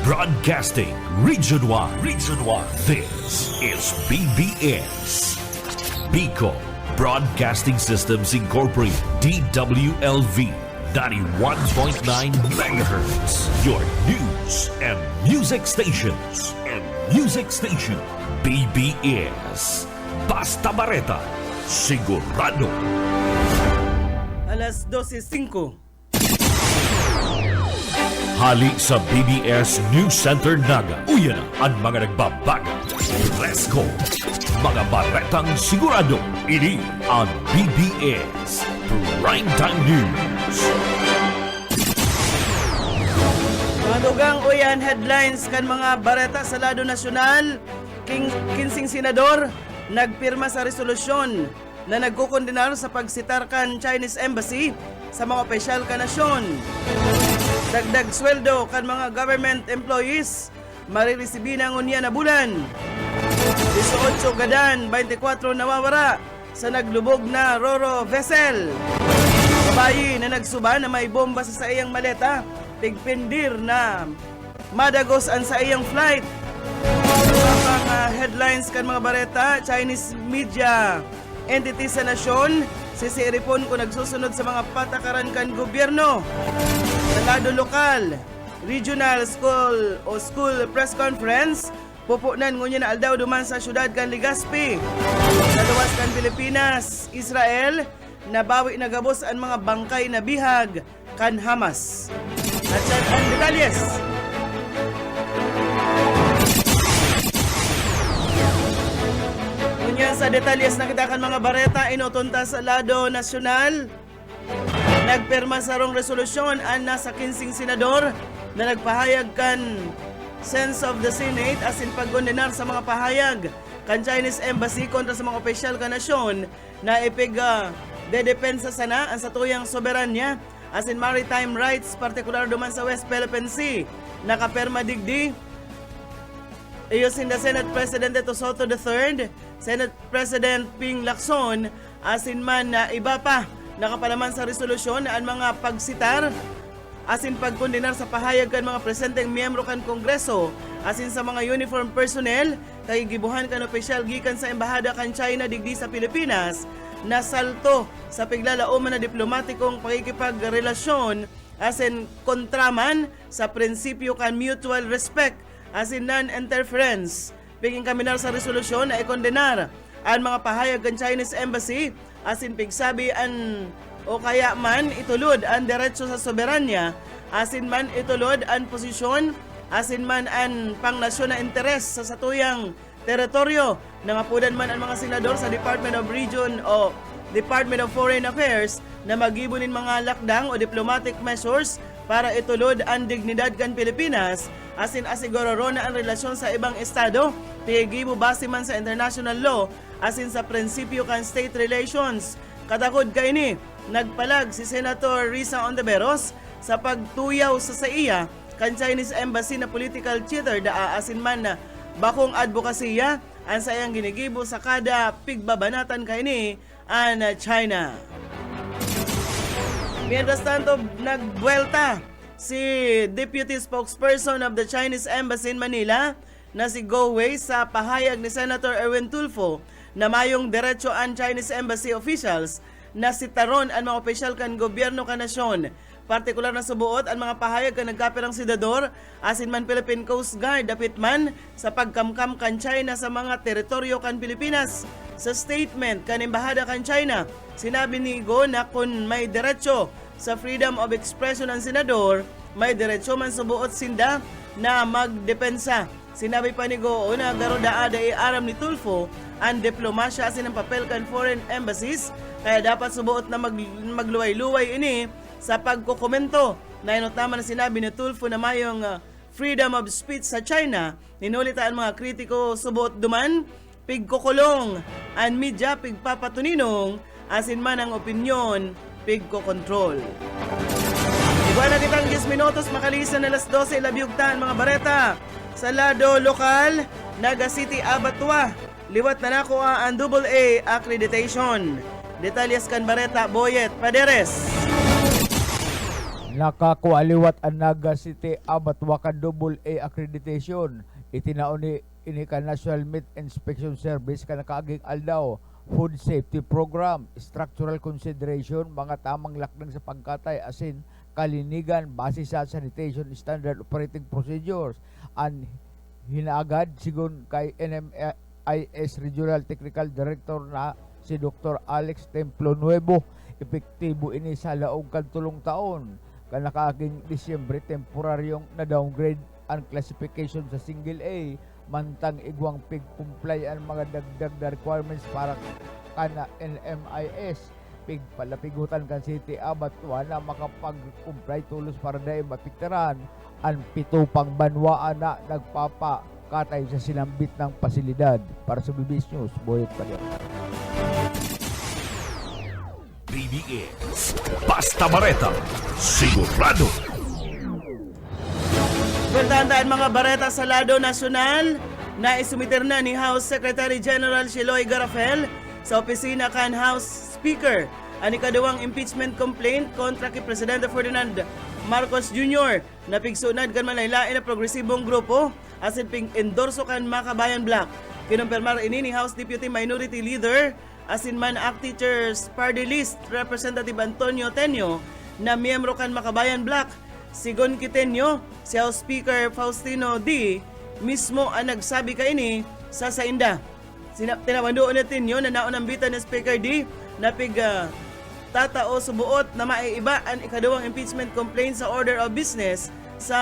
Broadcasting Region 1. Region 1. This is BBS. Bicol Broadcasting Systems Incorporated. DWLV 91.9 MHz. Your news and music stations. BBS. Basta Bareta. Sigurado. Alas 12:05. Hali sa BBS News Center Naga. Uyan ang mga nagbabaga. Presko. Mga baretang sigurado. Ini ang BBS Primetime News. Mga dugang uyan headlines kan mga bareta sa lado nasyonal. Kinsing senador nagpirma sa resolusyon na nagkukondenar sa pagsitar kan Chinese Embassy sa mga opisyal ka nasyon. Dagdag sweldo kan mga government employees mariresibin ang unya na bulan. 18 gadan, 24 nawawara sa naglubog na Roro vessel. Babayi na nagsuba na may bomba sa iyang maleta, tigpindir na madagos ang sa iyang flight. Sa mga headlines kan mga bareta, Chinese media entity sa nasyon, sisiripon kung nagsusunod sa mga patakaran kan gobyerno. Sa lado lokal, regional school o school press conference, pupunan ngunya na aldaw duman sa syudad kan Legazpi. Sa luwas kan Pilipinas, Israel, nabawi na gabos ang mga bangkay na bihag kan Hamas. At yan ang detalyes. Ngunya sa detalyes na kita kan mga bareta, inutunta sa lado nasyonal. Nagpirma sa rong resolusyon ang nasa 15 senador na nagpahayag kan sense of the Senate as in pagkondenar sa mga pahayag kan Chinese Embassy kontra sa mga opisyal ka nasyon na dedepensa sana ang satuyang soberanya as in maritime rights, partikular duman sa West Philippine Sea. Nakapirma digdi in the Senate President Tito Soto III, Senate President Ping Lacson, as in man na iba pa nakapalaman sa resolusyon ang mga pagsitar asin pagkondenar sa pahayag kan mga presenteng miyembro kan Kongreso asin sa mga uniform personnel kay gibuhan kan opisyal gikan sa embahada kan China digdi sa Pilipinas na salto sa piglalauman na diplomatikong pakikipagrelasyon asin kontraman sa prinsipyo kan mutual respect asin non-interference. Piging kaminar sa resolusyon na ikondenar ang mga pahayag kan Chinese Embassy asin pigsabi o kaya man itulod ang diretso sa soberanya, asin man itulod ang posisyon, asin man ang pangnasyon na interes sa satuyang teritoryo. Nangapudan man ang mga senador sa Department of Region o Department of Foreign Affairs na magibunin mga lakdang o diplomatic measures para itulod ang dignidad kan Pilipinas, asin asiguraro na ang relasyon sa ibang estado, tigibo base man sa international law, asin sa prinsipyo kan state relations. Katakod kay ni nagpalag si Senator Risa Ontiveros sa pagtuyaw sa iya kan Chinese Embassy na political cheater da asin man na bakong advokasya ang sayang ginigibo sa kada pigbabanatan kay ni an China. Mientras tanto, nagbuelta si Deputy Spokesperson of the Chinese Embassy in Manila na si Go Wei sa pahayag ni Senator Erwin Tulfo na mayong diretso ang Chinese Embassy officials na sitaron ang mga opisyal kan gobyerno kan nasyon. Partikular na subuot ang mga pahayag kan nagkapirang senador asin man Philippine Coast Guard dapit man sa pagkamkam kan China sa mga teritoryo kan Pilipinas. Sa statement kan embahada kan China, sinabi ni Go na kung may diretso sa freedom of expression ng senador, may diretso man subuot sinda na magdepensa. Sinabi pa ni Go na garuda aram ni Tulfo ang diplomasya asin ang papel kan foreign embassies kaya dapat subuot na magluway-luway ini sa pagkukomento. Nainot naman na sinabi ni Tulfo na mayong freedom of speech sa China, ninulita ang mga kritiko subuot duman, pigkukulong ang media, pigpapatuninong, asin man ang opinyon, pigkukontrol. Igual na kitang 10 minutos makalisan na alas 12 labyugtan mga bareta. Sa lado lokal, Naga City Abattoir, liwat na nako ang AA accreditation. Detalyes kan bareta Boyet Paderes. Nakakualiwat ang Naga City abat waka double A accreditation. Itinaon ni ini ka National Meat Inspection Service ka nakaaging aldaw. Food safety program, structural consideration, mga tamang laknang sa pagkatay asin kalinigan base sa sanitation standard operating procedures. And hinaagad sigon kay NMIS Regional Technical Director na si Dr. Alex Templo Nuevo. Epektibo ini sa laong kantulong taon. Kanakaaging Disyembre, temporaryong na-downgrade ang classification sa single A, mantang igwang pig-comply ang mga dagdag na requirements para kana NMIS. Pigpalapigutan kan City abat na makapag-comply tulos para dahil mapiktaran ang 7 pang banwaan na nagpapakatay sa sinambit ng pasilidad. Para sa BBS News, Boyet Paliang. BBS Basta Bareta, sigurado. Tandaan mga bareta sa lado nasyonal na isumiter na ni House Secretary General Sheloy Garafel sa opisina kan House Speaker ang ikaduwang impeachment complaint kontra kay Presidente Ferdinand Marcos Jr. na pigsunad kan manlaylain na progresibong grupo asin ping endorso kan Makabayan Black. Kinumpirmar ini ni House Deputy Minority Leader asin man Act Teachers Party List Representative Antonio Tenyo na miyembro kan Makabayan Black. Sigon kitenyo, si House Speaker Faustino D. mismo ang nagsabi kaini sa Sainda. Tinabandoon natin yun na naunambitan ni Speaker D na tatao subuot na maiiba ang ikaduwang impeachment complaint sa order of business sa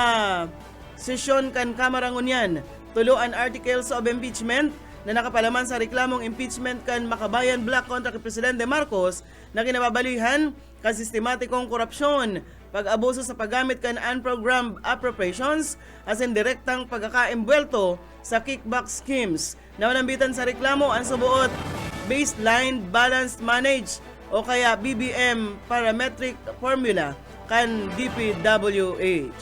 sesyon kan Kamara ngunyan. Tuluan articles of impeachment na nakapalaman sa reklamong impeachment kan Makabayan Black kontra kay Presidente Marcos na kinababalihan kan sistematikong korupsyon, pag-abuso sa paggamit kan unprogrammed appropriations asin direktang pagkakaembwelto sa kickback schemes. Naunambitan sa reklamo ang subuot baseline balanced manage o kaya BBM parametric formula kan DPWH.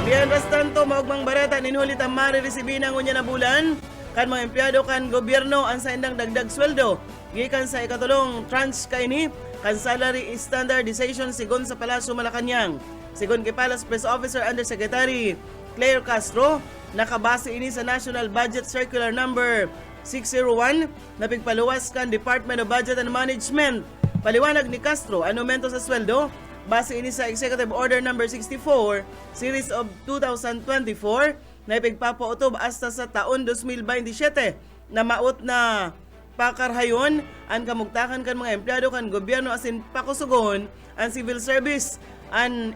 Mientras tanto, maugmang bareta ninhulit ang mariresibina ngunya na bulan kan mga empleyado kan gobyerno ang saindang dagdag sweldo gikan sa ikatulong tranche kaini kan salary standardization sigon sa Palasyo Malacañang. Sigon kay Palace Press Officer Undersecretary Claire Castro, nakabase ini sa National Budget Circular Number 601 na pigpaluwas kan Department of Budget and Management. Paliwanag ni Castro, anumento sa sweldo base ini sa Executive Order Number 64 Series of 2024 na ipigpapautob hasta sa taon 2027 na maot na pakarhayon ang kamugtakan kan mga empleyado kan gobyerno asin pakusugon ang civil service ang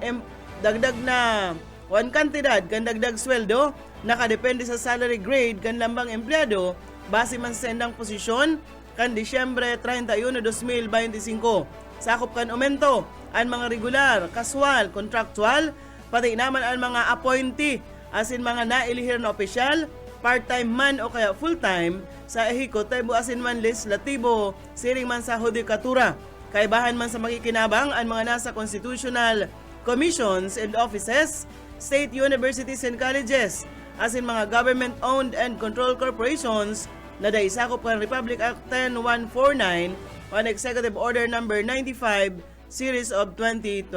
dagdag na one kantidad kan dagdag sweldo nakadepende sa salary grade kan lambang empleyado base man sa sendang posisyon kan Disyembre 31, 2025. Sakop kan aumento ang mga regular, casual, contractual, pati naman ang mga appointee asin mga nailihir na opisyal, part-time man o kaya full-time sa ehekutibo asin man legislatibo, siring man sa hudikatura. Kaibahan man sa makikinabang ang mga nasa constitutional commissions and offices, state universities and colleges, asin mga government-owned and controlled corporations na daisakop kan Republic Act 10149 on Executive Order Number 95 Series of 2025.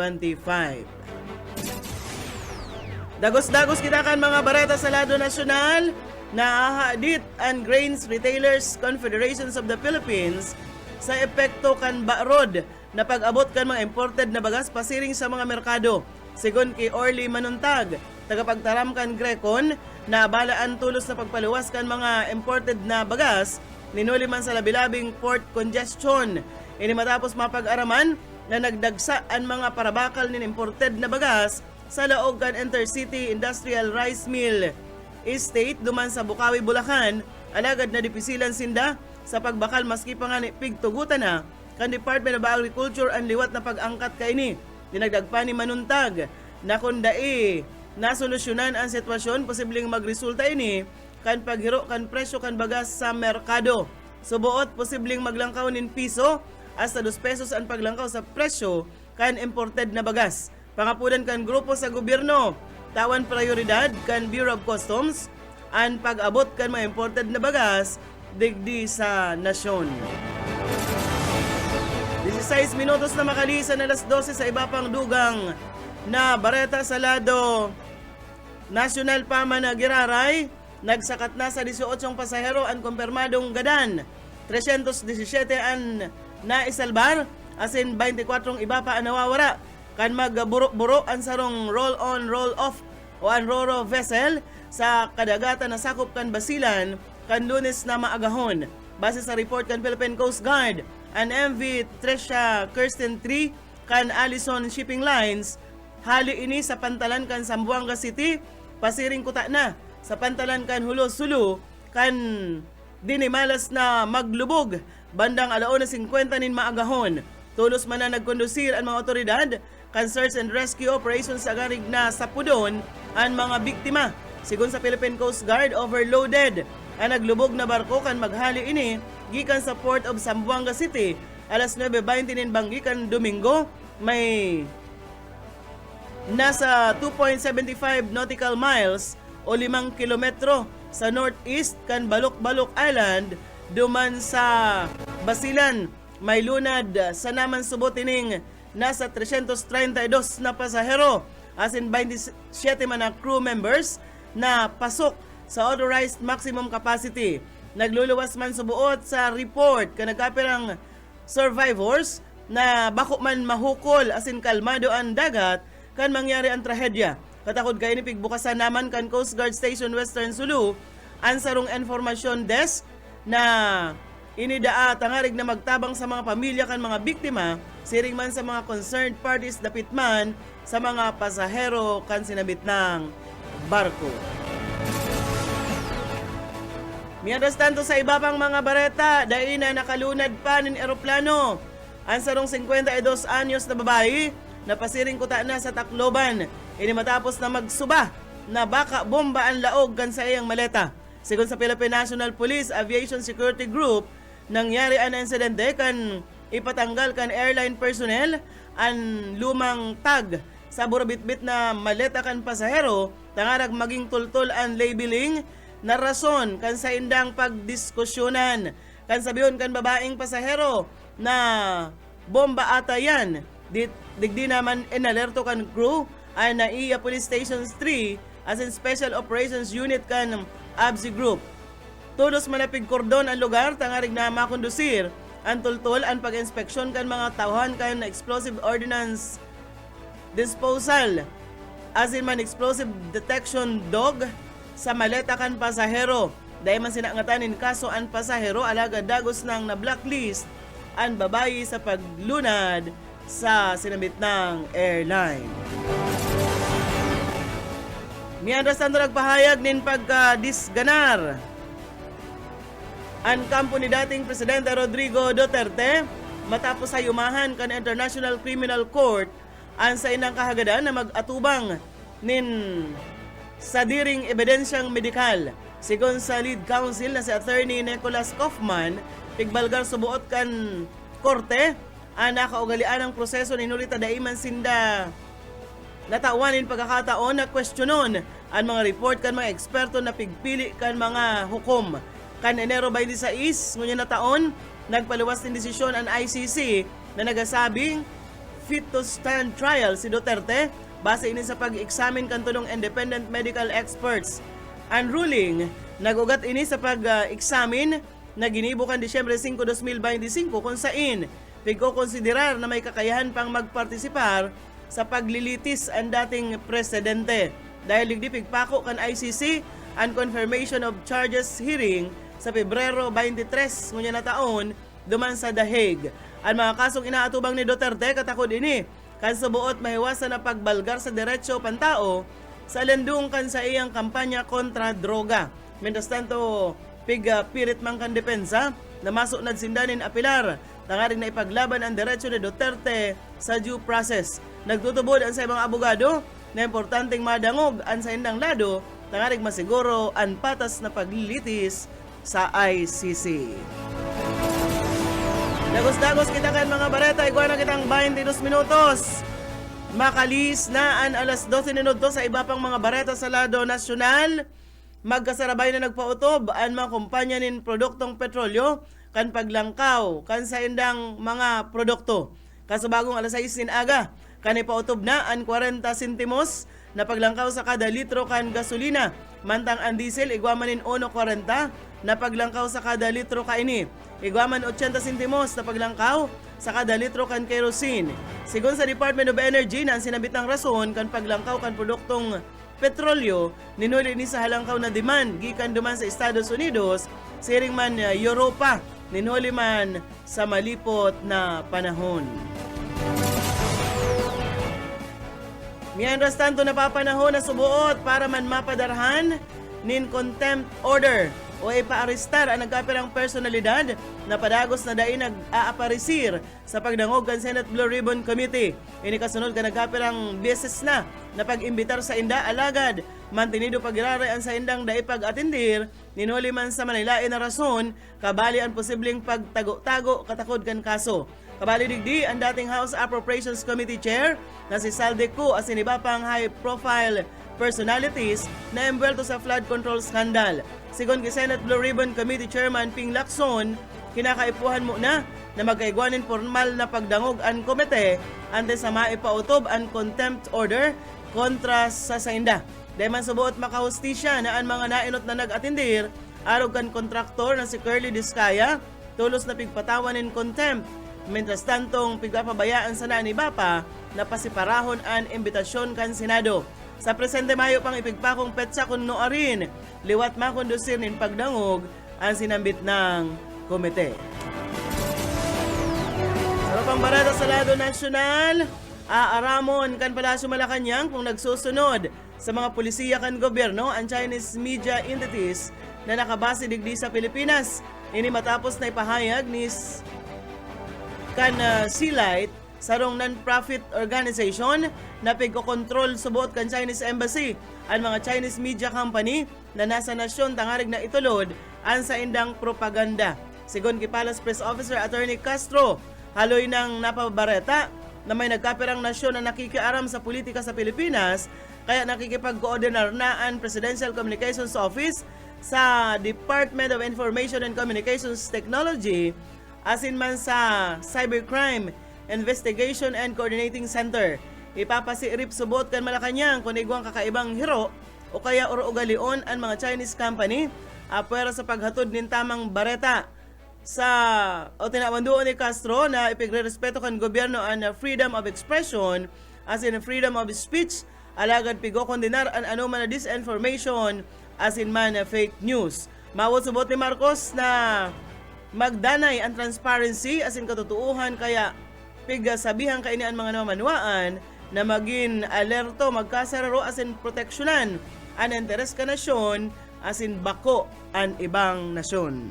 Dagos-dagos kita kan mga bareta sa lado nasyonal na ahadit ang Grains Retailers Confederations of the Philippines sa epekto kan barod na pag-abot kan mga imported na bagas pasiring sa mga merkado. Sigon kay Orly Manuntag, tagapagtaram kan Grecon, na balaan tulos na pagpaluwas kan mga imported na bagas, ninuli man sa labilabing port congestion. Ini matapos mapag-araman na nagdagsa ang mga parabakal nin imported na bagas sa laog kan Intercity Industrial Rice Mill Estate duman sa Bukawi, Bulacan, alagad na dipisilan sinda sa pagbakal maski pa nga pigtugutan na kan Department of Agriculture ang liwat na pag-angkat kaini. Dinagdagpa ni Manuntag na kundai nasolusyonan ang sitwasyon, posibleng magresulta ini kan paghiro kan presyo kan bagas sa merkado. Subuot posibleng maglangkaw nin piso hasta 2 pesos ang paglangkaw sa presyo kan imported na bagas. Pangapudan kan grupo sa gobyerno, tawan prioridad kan Bureau of Customs ang pag-abot kan mga imported na bagas digdi sa nasyon. This is 16 minutos na makalisan alas 12 sa iba pang dugang na Bareta Salado National Pama na Giraray. Nagsakat na sa 18 pasahero ang kumpirmadong gadan. 317 ang naisalbar, asin 24 iba pa ang nawawara. Kan magburo-buro ang sarong roll-on, roll-off o ang roro vessel sa kadagatan na sakop kan Basilan kan Lunes na maagahon. Base sa report kan Philippine Coast Guard, ang MV Tresha Kirsten 3 kan Allison Shipping Lines hali ini sa pantalan kan Zamboanga City, pasiring kuta na sa pantalan kan Hulo-Sulu kan dinimalas na maglubog bandang 1:50 nin maagahon. Tulos man na nagkondusir ang mga otoridad kan search and rescue operations sa garig na sapudon ang mga biktima. Sigon sa Philippine Coast Guard, overloaded ang naglubog na barko kan maghali ini gikan sa Port of Zamboanga City alas 9:20 nin banggikan Domingo. May nasa 2.75 nautical miles o 5 kilometro sa northeast kan Balok-Balok Island duman sa Basilan. May lunad sa naman subotining nasa 332 na pasahero, asin 27 man na crew members na pasok sa authorized maximum capacity. Nagluluwas man subuot sa report ka nagkapirang survivors na bako man mahukol asin kalmado ang dagat kan mangyari ang trahedya. Katakod kay ni pigbukasan naman kan Coast Guard Station Western Sulu ang sarong information desk na inidaa tangarig na magtabang sa mga pamilya kan mga biktima, siring man sa mga concerned parties dapit man sa mga pasahero kan sinabit ng barko. Mientras tanto sa iba pang mga bareta, dahil na nakalunad pa ng eroplano ang sarong 52 anyos na babae na pasiring kuta na sa Tacloban. Ini matapos na magsuba na baka bomba ang laog kan sa iyang maleta. Sigon sa Philippine National Police Aviation Security Group, nangyari ang insidente kan ipatanggal kan airline personnel ang lumang tag sa burabitbit na maleta kan pasahero, tangarag maging tultol ang labeling na rason kan sa indang pagdiskusyonan. Kan sabiyon kan babaeng pasahero na bomba ata yan. Digdi naman inalerto kan crew ay NAIA Police Stations 3 as in Special Operations Unit kan ABSI Group. Tulos malapig kordon ang lugar, tangarig na makondusir ang tultol ang pag-inspeksyon kan mga tauhan kan explosive ordnance disposal as in man explosive detection dog sa maleta kan pasahero. Dahil man sinangatanin kaso ang pasahero, alaga dagos nang na blacklist ang babayi sa paglunad sa sinabit ng airline. Mientras tanto nagpahayag nin pagka-disganar ang kampo ni dating Presidente Rodrigo Duterte matapos hayumahan kan International Criminal Court ang sa inang kahagadan na mag-atubang nin sa diring ebidensyang medikal. Sigon sa lead counsel na si Attorney Nicholas Kaufman, pigbalgar subuot kan korte ang nakaugalian ng proseso ni Nolita Daiman sinda natawanin pagkakataon na kwestiyonon ang mga report kan mga eksperto na pigpili kan mga hukom. Kan Enero 26, ngunyan na taon, nagpaluwas ng desisyon ang ICC na nagasabing fit to stand trial si Duterte base ini sa pag-examine kan tulong independent medical experts. Ang ruling, nagugat ini sa pag-examine na ginibo kan Disyembre 5, 2025 kung saan pigko-konsiderar na may kakayahan pang magpartisipar sa paglilitis ang dating presidente. Dahil digdi pigpako kan ICC ang confirmation of charges hearing sa Pebrero 23 ngunyan na taon duman sa The Hague. Ang mga kasong inaatubang ni Duterte katakod ini kan subuot mahiwasan na pagbalgar sa diretsyo pantao sa landung kan sa iyang kampanya kontra droga. Mientras tanto, pirit man kan depensa na masuk nad sindanin apilar tangaring na ipaglaban ang diretsyo ni Duterte sa due process. Nagtutubod ang sa mga abogado na importanteng madangog ang sa indang lado tangaring masiguro ang patas na paglilitis sa ICC. Dagos-dagos kita kan mga bareta, iguan na kitang 22 minutos. Makalis na ang alas 12 minuto sa iba pang mga bareta sa lado nasyonal. Magkasarabay na nagpautob ang mga kumpanya nin produktong petrolyo kan paglangkaw kan sa indang mga produkto. Kasubagong alas 6 nin aga, kanipautob na ang 40 sentimos na paglangkaw sa kada litro kan gasolina, mantang ang diesel igwamanin 1.40 na paglangkaw sa kada litro kaini. Igwaman 80 sentimos na paglangkaw sa kada litro kan kerosene. Sigon sa Department of Energy na ang sinabitang rason kan paglangkaw kan produktong petrolyo, ninuli ni sa halangkaw na demand gikan duman sa Estados Unidos, siring man Europa, ninuli man sa malipot na panahon. Mientras tanto napapanahon na subuot para man mapadarhan nin contempt order o ipaarestar ang nagkapirang personalidad na padagos na dai nag-aaparisir sa pagdangog kan Senate Blue Ribbon Committee. Ini kasunod ka nagkapirang beses na pag-imbitar sa inda alagad mantinido pagiraray ang sa indang dai pag-atindir ninuli man sa Manilain na rason kabali ang posibleng pagtago-tago katakod kan kaso. Kabali digdi ang dating House Appropriations Committee Chair na si Saldeco as iba pang high-profile personalities na embwelto sa flood control scandal. Sigon kay Senate Blue Ribbon Committee Chairman Ping Lacson, kinakaipuhan mo na magkaigwanin formal na pagdangog ang komite ante sa maipautob ang contempt order kontra sa sainda. Dahil man subuot makahustisya na ang mga nainot na nag-atindir, arog kan kontraktor na si Curly Discaya, tulos na pigpatawan in contempt. Mientras tantong pigpapabayaan sa nani Bapa na pasiparahon ang imbitasyon kan Senado. Sa presente Mayo pang ipigpakong petsa kun noarin, liwat makondusir nin pagdangog ang sinambit ng komite. Sa pang barada sa lado nasyonal, aaramon kan Palasyo Malacanang kung nagsusunod sa mga pulisiya kan gobyerno ang Chinese media entities na nakabase digdi sa Pilipinas. Ini matapos na ipahayag ni Sealight sarong non-profit organization na pigkokontrol subuot kan Chinese Embassy ang mga Chinese media company na nasa nasyon tangarig na itulod ang sa indang propaganda. Sigon kay Palace Press Officer Attorney Castro, haloy ng napabareta na may nagkapirang nasyon na nakikiaram sa politika sa Pilipinas kaya nakikipag-coordinar na ang Presidential Communications Office sa Department of Information and Communications Technology asin man sa Cybercrime Investigation and Coordinating Center. Ipapasirip subot kan Malacanang kung igwang kakaibang hiro o kaya ugalion ang mga Chinese company apwera sa paghatod nin tamang bareta sa o tinabanduan ni Castro na ipigrerespeto kan gobyerno ang freedom of expression as in freedom of speech alagad pigo kondinar ang anuman na disinformation as in man na fake news. Mawot subot ni Marcos na magdanay ang transparency as in katotohanan kaya pigasabihan kaini ang mga namanuaan na maging alerto magkasararo as in proteksyonan ang interes ka nasyon as in bako ang ibang nasyon.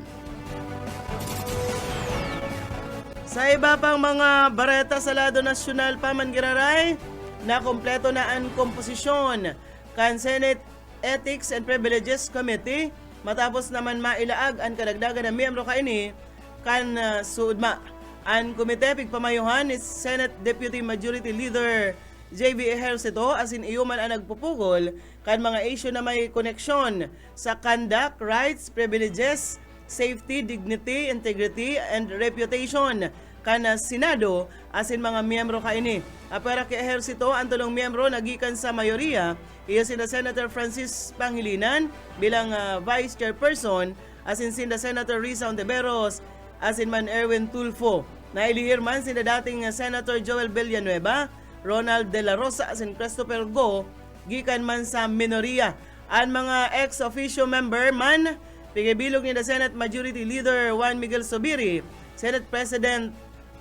Sa iba pang mga bareta sa lado nasyonal pa man giraray, na kompleto na ang komposisyon kan Senate Ethics and Privileges Committee matapos naman mailaag ang kadagdagan na miyembro kaini kan suudma. Ang komite pigpamayuhan ni Senate Deputy Majority Leader J.V. Ejercito as in iyuman ang nagpupugol kan mga issue na may koneksyon sa conduct, rights, privileges, safety, dignity, integrity, and reputation kan Senado asin mga miyembro kaini. Apera kay Ejercito ang tulong miyembro nagikan sa mayoriya iya sina Senator Francis Pangilinan bilang Vice Chairperson asin sina Senator Risa Ontiveros asin man Erwin Tulfo. Nailihir man sina dating Senator Joel Villanueva, Ronald De La Rosa asin Christopher Go gikan man sa minoriya. Ang mga ex-officio member man pigibilog ni the Senate Majority Leader Juan Miguel Zubiri, Senate President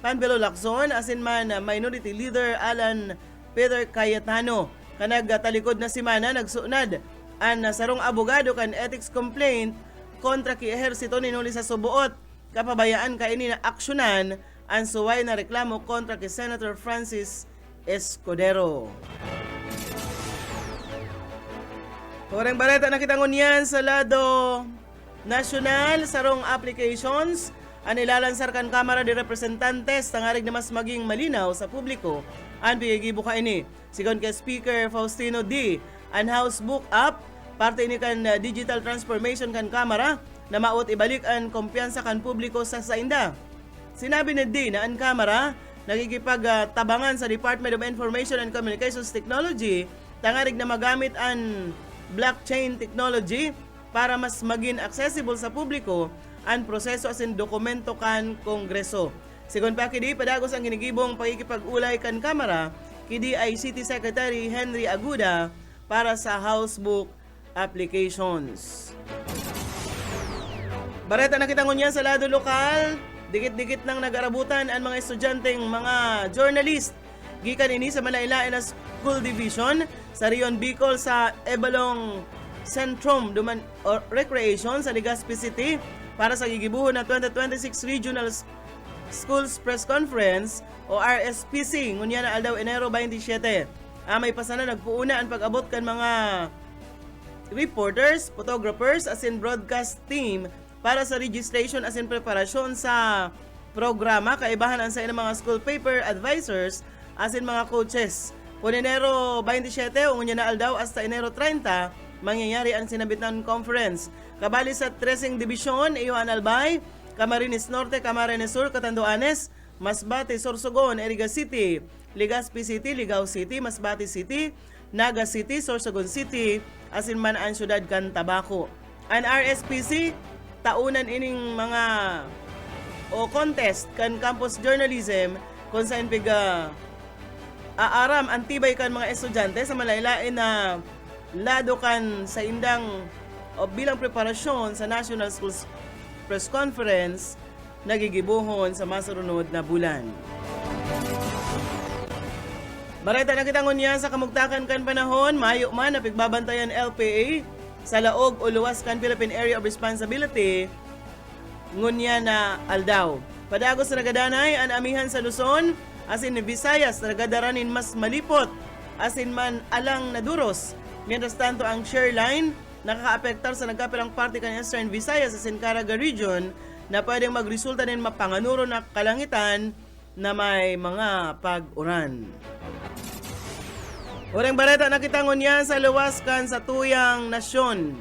Panbelo Lacson asin man Minority Leader Alan Peter Cayetano. Kanag talikod na simana nagsunad ang sarong abogado kan ethics complaint kontra ki Ejercito ninuli sa subuot kapabayaan kaini na aksyonan ang suway na reklamo kontra ki Senator Francis Escudero. Kurang bareta nakitangon yan sa lado nasyonal sarong applications ang ilalansar kan Kamara de Representantes tangarig na mas maging malinaw sa publiko ang pigigibo kaini. Sigon kay Speaker Faustino D, ang House Book App parte ini kan digital transformation kan Kamara na maot ibalik ang kumpiyansa kan publiko sa sainda. Sinabi ni D na ang Kamara nagkikipagtabangan sa Department of Information and Communications Technology tangarig na magamit ang blockchain technology para mas maging accessible sa publiko ang proseso asin dokumento kan Kongreso. Sigon pa kidi padagos ang ginigibong pagkikipag-ulay kan Kamara, kidi ay City Secretary Henry Aguda para sa House Book applications. Bareta nakitangon niya sa lado lokal, dikit-dikit nang nag-arabutan ang mga estudyanteng mga journalist gikan ini sa Malaylain na School Division sa Rion Bicol sa Ebalong Centrum Recreation sa Legazpi City para sa gigibuhon na 2026 Regional Schools Press Conference o RSPC ngunya na aldaw Enero 27. May pasana nagpuuna ang pag-abot kan mga reporters, photographers as in broadcast team para sa registration as in preparasyon sa programa. Kaibahan ang sa mga school paper advisors as in mga coaches. Kung Enero 27 ngunya na aldaw hasta Enero 30 mangyayari ang sinabitan conference. Kabali sa Tracing Division, Iwan Albay, Camarines Norte, Camarines Sur, Catanduanes, Masbate, Sorsogon, Eriga City, Legazpi City, Ligao City, Masbate City, Naga City, Sorsogon City, asin man ang syudad kan Tabaco. Ang RSPC, taunan ining mga contest kan campus journalism kung saan piga aaram antibay kan mga estudyante sa malaylain na lado kan sa indang o bilang preparasyon sa National Schools Press Conference nagigibuhon sa masurunod na bulan. Bareta nakitangon niya sa kamugtakan kan panahon, mayo man na pigbabantayan LPA sa laog o luwas kan Philippine Area of Responsibility ngunya na aldaw. Padagos na nagadanay ang amihan sa Luzon asin ni Visayas nagadaranin mas malipot asin man alang naduros. Mientras tanto ang share line nakakaapektar sa nagkapirang parte kan Eastern Visayas asin Caraga Region na pwedeng magresulta din mapanganuro na kalangitan na may mga pag-uran. Urang bareta nakitangon niya sa luwas kan sa tuyang nasyon.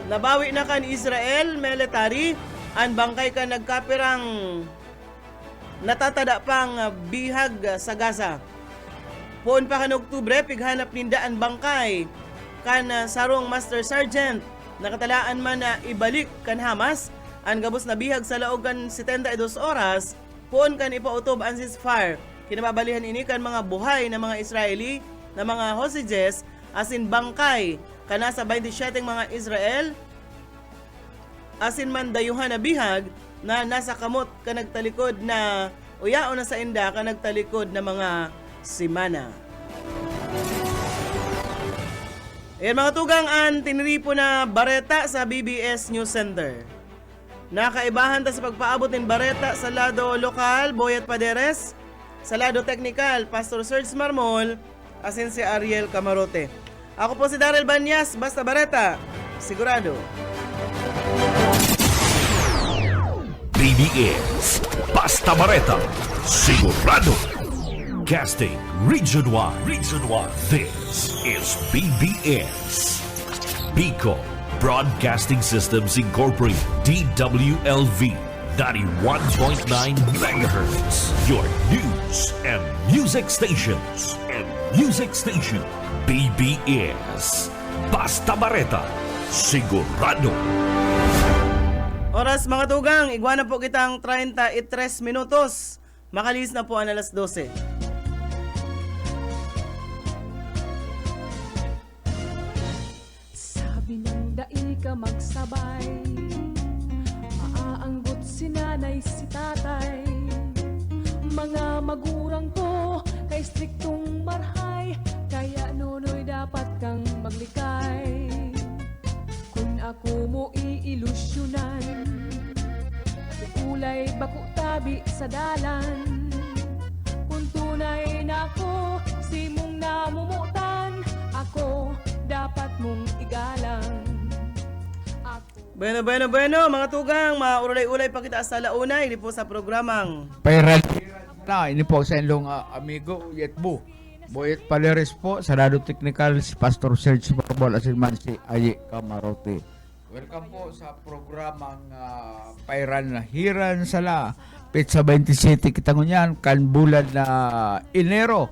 Nabawi na kan Israel military ang bangkay kan nagkapirang natatada pang bihag sa Gaza. Poon pa kan Oktubre pighanap ninda ang bangkay kan sarong Master Sergeant nakatalaan man na ibalik kan Hamas ang gabos na bihag sa laog kan 72 oras poon kan ipautob ang ceasefire. Kinababalihan ini kan mga buhay na mga Israeli na mga hostages asin bangkay kana sa 27 mga Israel asin man dayuhan na bihag na nasa kamot ka nagtalikod na uyao na sa inda ka nagtalikod na mga simana. Ayan mga tugang ang tiniripo na bareta sa BBS News Center. Nakaibahan ta sa pagpaabot ng bareta sa lado lokal, Boyet Paderes, sa lado technical, Pastor Serge Marmol, asin si Ariel Camarote. Ako po si Daryl Banyas, basta bareta, sigurado. BBS Basta Bareta, sigurado. Casting Region 1. This is BBS. Bicol Broadcasting Systems Incorporated, DWLV 91.9 MHz. Your news and music stations. BBS Basta Bareta, sigurado. Oras mga tugang, igwa na po kitang 33 minutos. Makalis na po ang alas 12. Sabi ng dai ka magsabay, maaanggot si nanay si tatay. Mga magurang ko kay striktong marhay, kaya nunoy dapat kang maglikay. Kung ako mo iilusyonan, ulay bako tabi sa dalan. Kung tunay na ako, si mong namumutan, ako dapat mong igalang. Bueno, mga tugang, maurulay-ulay pa kita sa launa, hindi po sa programang Pairal na, ini po sa inyong amigo Uyet Bu. Boyet Paleres po, sa lado technical si Pastor Serge Marmol asin man si Aye Camarote. Welcome po sa programang Pairan Hiran Sala. Pizza 20 City kita ngunyan kan bulan na Enero.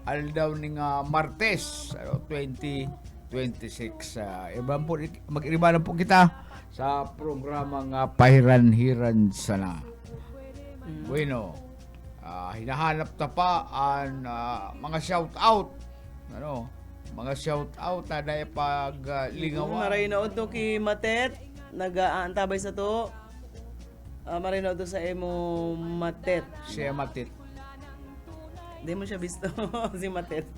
Aldaw ning Martes 2026. Iban po mag-iribalan po kita sa programang Pairan Hiran Sala. Bueno, hinahanap ta pa ang mga shout out. Mga shout out na pag lingawan. Maray na to ki Matet, nag-aantabay sa to. Maray na to sa emo Matet. Siya matit. Hindi mo siya visto si Matet.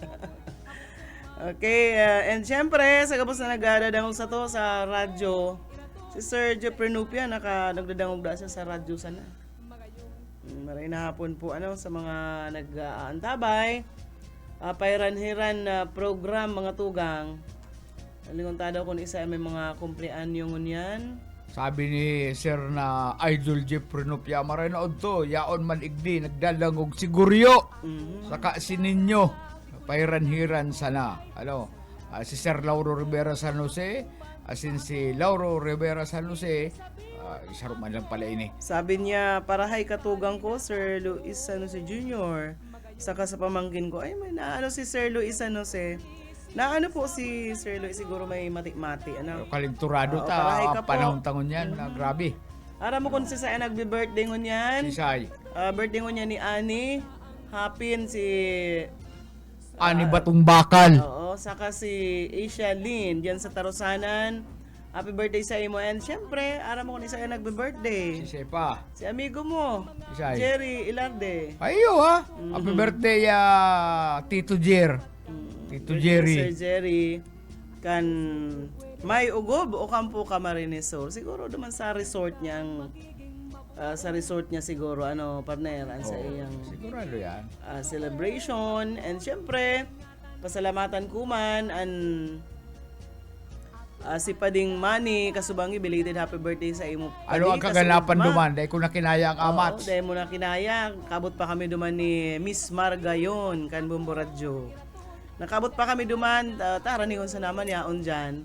Okay, and syempre, sa kapos na nagdadangog sa to sa radyo, si Sir Jeffrey Nupia, nagdadangog da siya sa radyo sana. Maray na hapon po sa mga nag-aantabay. Pairan-hiran na program mga tugang. Lingontada ko isa may mga kumpleanyo ngunyan. Sabi ni Sir na Idol Jeffrey Nupia, maray na odto, yaon man igdi, nagdalangog siguryo. Saka sininyo, pairan-hiran sana. Si Sir Lauro Rivera San Jose, asin si Lauro Rivera San Jose, isa man lang pala ini. Sabi niya, parahay katugang ko, Sir Luis San Jose Jr. Saka sa pamangkin ko, ay may naano si Sir Luis San Jose. Naano po si Sir Luis, siguro may mati-mati. Kalinturado parahay ka po. panahon tangon yan, grabe. Ara mo kung si Saya nagbe-birthday ngunyan. Si Sai. Birthday ngunyan ni Ani. Hapin si... Ani Batong Bakal. Oo, saka si Asia Lynn, diyan sa Tarusanan. Happy birthday sa imo. And syempre, ara mo kung isa yung nagbe-birthday. Si Sepa. Si amigo mo, Si Sai. Jerry Ilarde. Ayo Happy birthday Tito Jer. Tito Jerry. Sir Jerry. Kan may ugob o kampo ka Marinesor. Siguro naman sa resort niyang siguro partner sa iyang Sigurado yan. celebration. And syempre, pasalamatan ko man si Pading Manny Kasubangi, belated happy birthday sa imo. Ano ang kaganapan duman? Dahil ko na kinaya ang amats. Oo, dahil mo na kinaya. Kabot pa kami duman ni Miss Margayon, kan Bumburadyo. Nakabot pa kami duman, tara ni sa naman yaon dyan.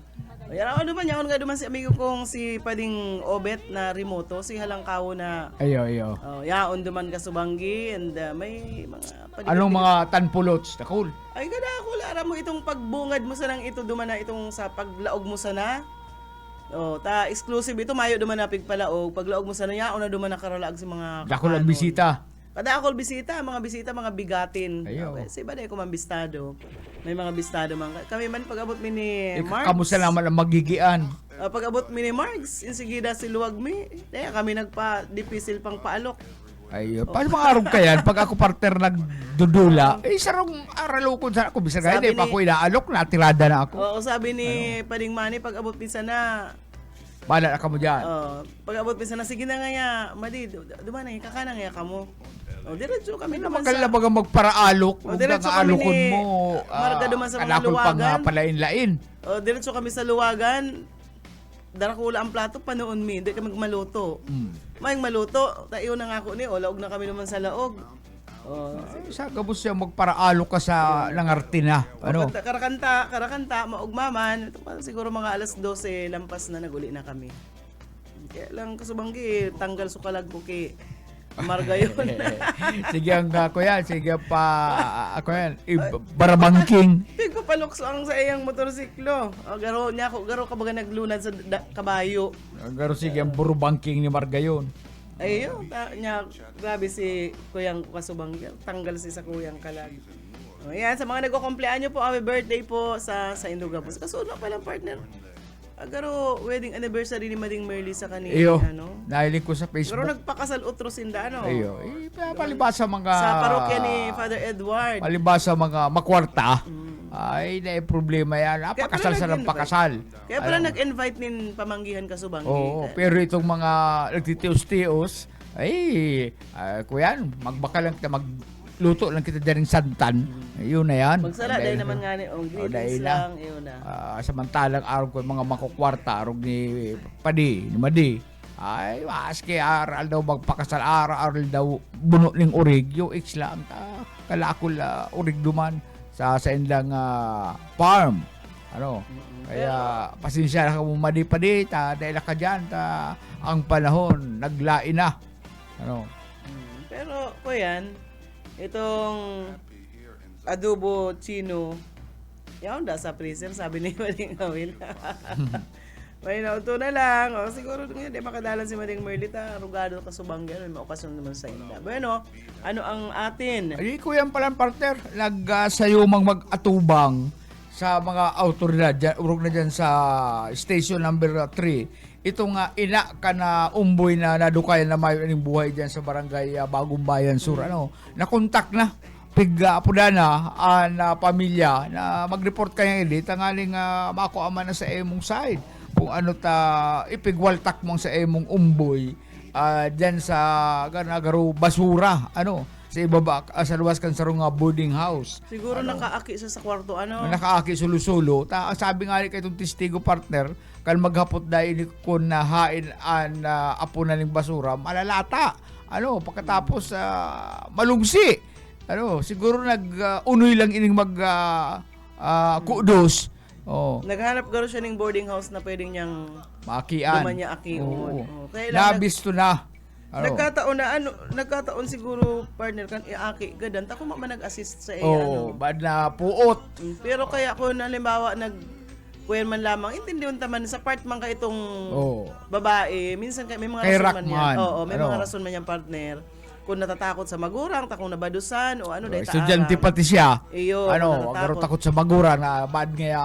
Yaon duman, yaon nga duman si amigo kong si Pading Obet na remoto, si Halangkaw na Ayo. yaon duman Kasubangi, and may mga Anong mga tanpulots? Takul. ay gada ako, lara mo itong pagbungad mo sanang ito duman na itong sa paglaog mo sana. Exclusive ito, mayo duman na pigpalaog. Paglaog mo sana yaon na duman na karalaag sa mga Takul ang bisita. Kada ako bisita, mga bigatin. Ayo. Okay, si baday ko man bistado. May mga bistado man. Kami man pag-abot mi ni Marks. Kamusta naman ang magigian? Pag-abot mi ni Marks, insigida si Luwag mi. Daya kami nagpa-dipisil pang paalok. Ayo, paano mga araw kayan? Pag ako partner nagdudula, sarong aralukon sa ako. Bisa gaya, Sabi pa ni- ako inaalok, natirada na ako. Oo, sabi ni Pading Manny, pag-abot mi sana, Bala na ka mo dyan. pag-abot mi sana, sige na nga ya, Madi, duman na, kakana nga ka mo. Diretso kami naman Makala baga magparaalok, huwag diretso kang kami alukon ni mo. Marga duman sa mga kalakol pang luwagan. palain-lain. Diretso kami sa luwagan. Darakula ang plato, panoon mi. Hindi kami maluto. May maluto. Tayo na nga ako ni. Laog na kami naman sa laog. Sa gabos siya magparaalok ka sa nangartina. Ano? Karakanta, maugmaman. Ito pa, siguro mga alas 12, lampas na naguli na kami. Kaya lang Kasubanggi, tanggal sukalag ko kay Amarga yun. Sige ang ako yan. Sige pa ako yan. Baramangking. Pigpapalukso ang sa iyang motorsiklo. Garo ka baga naglunad sa kabayo. Garo sige ang burubangking ni Margayon. Ayun, grabe si Kuyang Kasubang, tanggal si sa Kuyang Kalag. Ayan, sa mga nagko-kumpleanyo po, happy birthday po sa Induga po. Kasunod pa lang partner. Garo, wedding anniversary ni Mading Merly sa kanina. Iyo, nahiling ko sa Facebook. Garo nagpakasal utro sinda, Iyo, palibasa mga... Sa parokya ni Father Edward. Palibasa mga makwarta. Ay, na problema yan. Pakasal sa ng pakasal. Kaya pala nag-invite nin pamanggihan Kasubang. Oo, pero itong mga nagtitios-tios, kuyan, magbaka lang kita, magluto lang kita dyan santan. Yun na yan. Magsala, dahil naman nga ni greetings lang, yun na. Samantalang araw ko mga makukwarta, araw ni Padi, ni Madi. Ay, maski aral daw magpakasal, aral daw buno ning urig, yung lang, kalakol urig duman sa ilang farm. Kaya pasensya na ka mumadi-padi ta dahil ka dyan ta ang panahon naglain na. Ano? Pero po yan, itong adobo chino, yaon da sa freezer, sabi ni Mading Awil. May nauto na lang. O, siguro nga, di makadalan si Mading Merlita. Rugado ka subang gano'n. May okasyon naman sa inda. Bueno, ano ang atin? Ay, ko yan palang partner. Nagsayumang mag-atubang sa mga autoridad. Urog na dyan sa station number 3. Ito nga, ina ka na umboy na nadukayan na mayo ng buhay dyan sa barangay Bagong Bayan Sur. Ano, nakontak na. Pigapuna na na pamilya na mag-report kaya hindi. Tangaling makuaman na sa emong side. Kung ano ta ipigwaltak mong sa emong umboy dyan sa ganagaro basura ano sa ibaba sa luwas kan sarong boarding house Siguro nakaaki sa kwarto, ano? nakaaki sulusulo ta sabi nga rin kay itong testigo partner kan maghapot dahil kun na hain an apo na ning basura malalata ano pagkatapos malungsi ano siguro unoy lang ining mag kudos. Oh. Naghanap garo siya ng boarding house na pwedeng niyang Makian. duman niya aki. Oo. Kaya Nabisto na. Ano? Nagkataon siguro partner kan iaki gadan ta ko nag-assist sa Oo, bad na puot. Pero kaya ko halimbawa kuyan man lamang intindihon ta man sa part man ka itong babae minsan may mga Kay rason man yan. Rockman. Oo, may Ano? mga rason man yan partner. Kung natatakot sa magurang, takong nabadusan o ano dahil Estudyante pati siya. Iyo, Ano, agaro takot sa magura na bad nga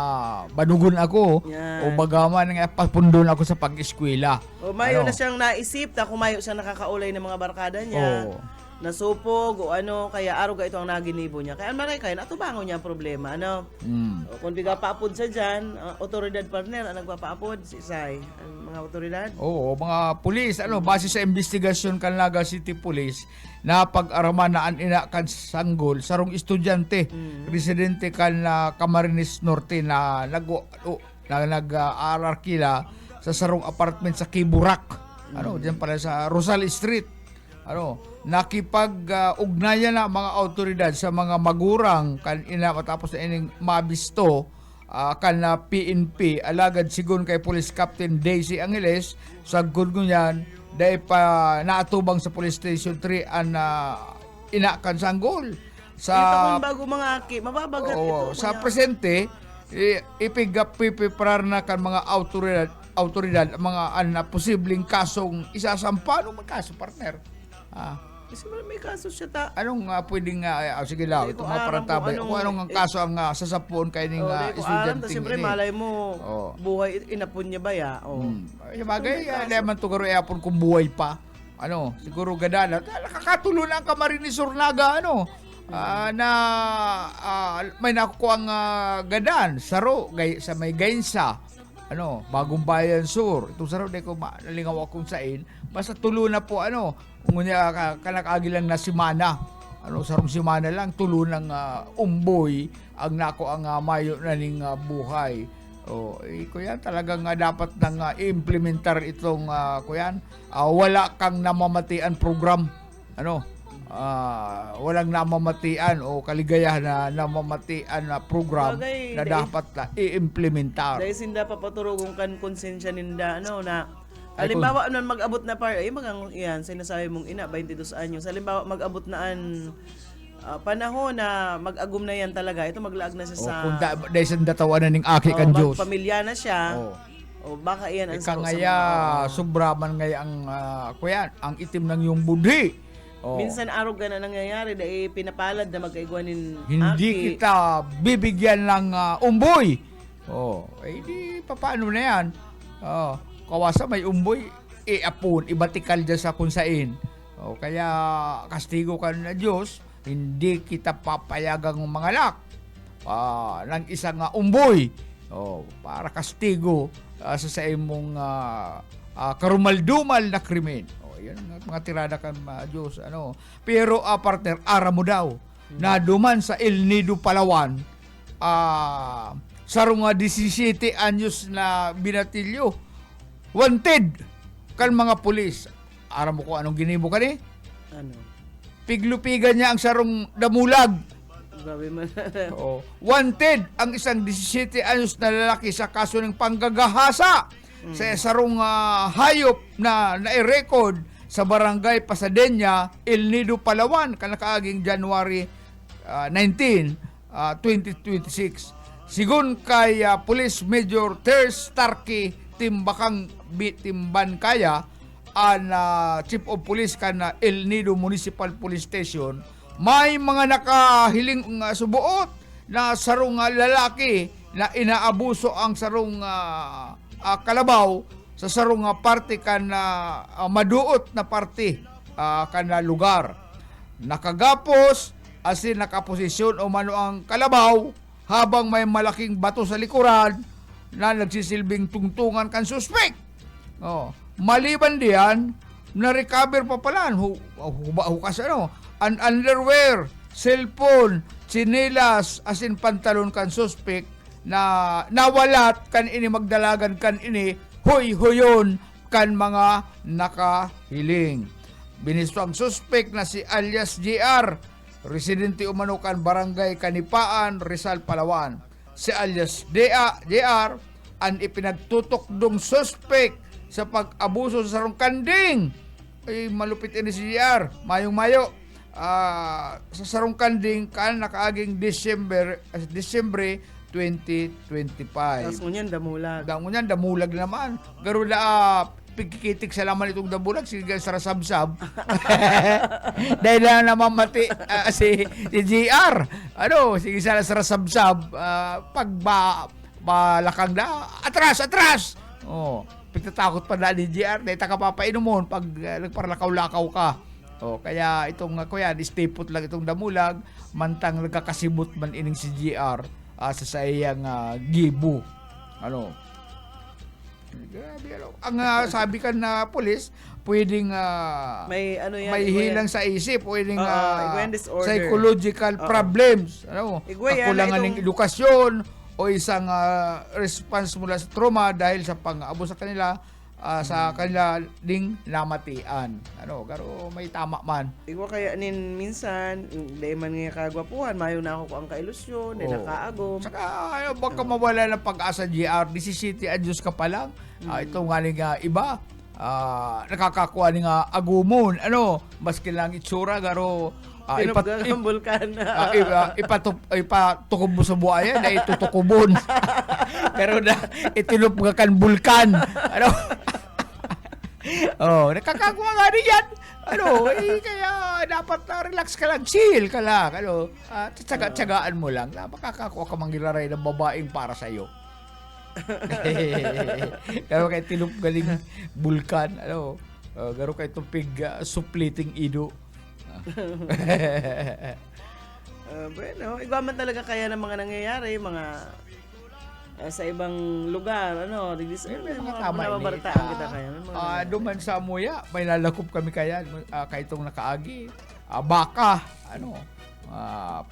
banugon ako Yan. o bagaman nga papundon ako sa pag-eskwela. O mayo Ano? na siyang naisip ta kung mayo siyang nakakaulay ng mga barkada niya. Oo. Nasupog o ano, kaya araw ga ito ang naginibo niya. Kaya maray kayo, natubango niya ang problema. Ano? O, kung biga paapod sa dyan, otoridad partner, ang nagpapaapod, si Isay. Ang mga otoridad. Oo, mga pulis, base sa investigasyon kan Naga City Police, na pag-araman na ina kan sanggol, sarong estudyante, residente kan Camarines Norte na nag-aaral kila sa sarong apartment sa Kiburak. Diyan pala sa Rosal Street. Nakipag-ugnayan na mga autoridad sa mga magurang kan ina matapos na ining mabisto kan na PNP alagad sigon kay Police Captain Daisy Angeles sa gudgunyan dahil pa naatubang sa Police Station 3 an ina kan sanggol Ito sa kung bago mga aki, mababagat ito. sa presente ipigapipiprar na kan mga autoridad mga posibleng kasong isasampa anong kaso partner. Kasi may kaso siya ta. Anong pwedeng sige lang, Hindi ko ito mga alam parantabay. kung Kung anong kaso ang sasapuon kayo ng Hindi ko alam. estudyante. Siyempre, malay mo, Oo. buhay, inapon niya ba ya? Bagay, naman to karo yapon kung buhay pa. Siguro gadana. Nakakatulo na ang Camarines Surnaga, na may nakukuha ang gadan, saro, sa may gainsa. Bagong Bayan Sur. Itong saro, di ko nalingaw akong sain. Basta tulo na po, kung kanakagi lang na simana. Sarong simana lang, tulo ng umboy ang nako ang mayo na ning buhay. Kuya, talagang dapat nang i-implementar itong kuya, wala kang namamatian program. Walang namamatian o kaligayahan na namamatian na program Bagay, na dapat i-implementar. Dahil sinda papaturugong kan konsensya ninda, na halimbawa nun mag-abot na yan, sinasabi mong ina, 22 anyos. Halimbawa mag-abot na panahon na mag-agum na yan talaga. Ito maglaag na siya sa... Kung dahil sa datawanan ng aki kan Diyos. Magpamilya na siya. Oh. Baka iyan ang Ika ngaya, sobraman ngaya ang, kuya, ang itim ng yung budhi. Minsan araw ka na nangyayari dahil pinapalad na magkaigwanin Hindi aki. kita bibigyan ng umboy. Di paano na yan? Kawasa may umboy, apon, ibatikal dyan sa kunsain. Kaya kastigo ka na Diyos, hindi kita papayagang mangalak ng isang umboy. Para kastigo sa imong karumaldumal na krimen. Yan ang mga tirada kan Diyos. Pero partner, ara mo daw na duman sa El Nido, Palawan, sarong 17 anyos na binatilyo, wanted kan mga pulis. Ara mo ko anong ginibo ka ni? Ano? Piglupigan niya ang sarong damulag. Grabe man. Wanted ang isang 17 anyos na lalaki sa kaso ng panggagahasa sa sarong hayop na nai-record sa barangay Pasadena, El Nido, Palawan, kanakaaging January 19, 2026. Sigun kay Police Major Terce Starkey Timban Kaya, ang Chief of Police kan El Nido Municipal Police Station, may mga nakahiling subuot na sarong lalaki na inaabuso ang sarong kalabaw sa sarong parte kan maduot na parte kan lugar. Nakagapos asin nakaposisyon o mano ang kalabaw habang may malaking bato sa likuran na nagsisilbing tungtungan kan suspect. Maliban diyan, na-recover pa pala hukas an underwear, cellphone, tsinelas, asin pantalon kan suspect na nawalat kan ini magdalagan kan ini huy-huyon kan mga nakahiling. Binisto ang suspect na si alias JR, residente umano kan barangay Kanipaan, Rizal, Palawan. Si alias JR ang ipinagtutok dong suspect sa pag-abuso sa sarong kanding. Ay malupit ini si JR, mayong-mayo. Sa sarong kanding kan nakaaging Disyembre 2025. Tapos ngunyan, damulag. Damulag naman. Garo na pagkikitik sa laman itong damulag, sige sa rasabsab. Dahil na naman mati si JR. Sige sa rasabsab, pag balakang na, atras! Pagtatakot pa na ni JR, dahil takapapainom mo pag nagparlakaw-lakaw ka. Kaya itong kuya, stay put lang itong damulag, mantang nagkakasibot man ining si JR sa iyang gibu. Grabe, ang sabi kan na pulis, pwedeng may hilang sa isip, pwedeng disorder, psychological problems, kakulangan ng edukasyon o isang response mula sa trauma dahil sa pang-abuso sa kanila sa kanila ding namatian. Garo may tama man. Igwa kaya nin minsan, di man nga kagwapuhan, mayo na ako ang kailusyon, di nakaagom. Saka baka mawala ng pag-asa GR, 17 anyos ka pa lang. Ito nga iba, nakakakuha ni nga agumon. Maski lang itsura, garo Bulkan. Ipatukob mo sa buhaya na itutukubon. Pero na itinup nga kan bulkan. Nakakakuha nga rin yan. Kaya dapat relax ka lang, chill ka lang. Tsagaan mo lang. Makakakuha ka mangilaray ng babaeng para sa'yo. Pero kay tinup galing bulkan. Garo kay tupig supleting ido. Bueno, igwaman talaga kaya ng mga nangyayari, mga sa ibang lugar, may mga tama nababarataan kita kaya. Duman sa Amuya, may lalakop kami kaya, kay itong nakaagi, baka,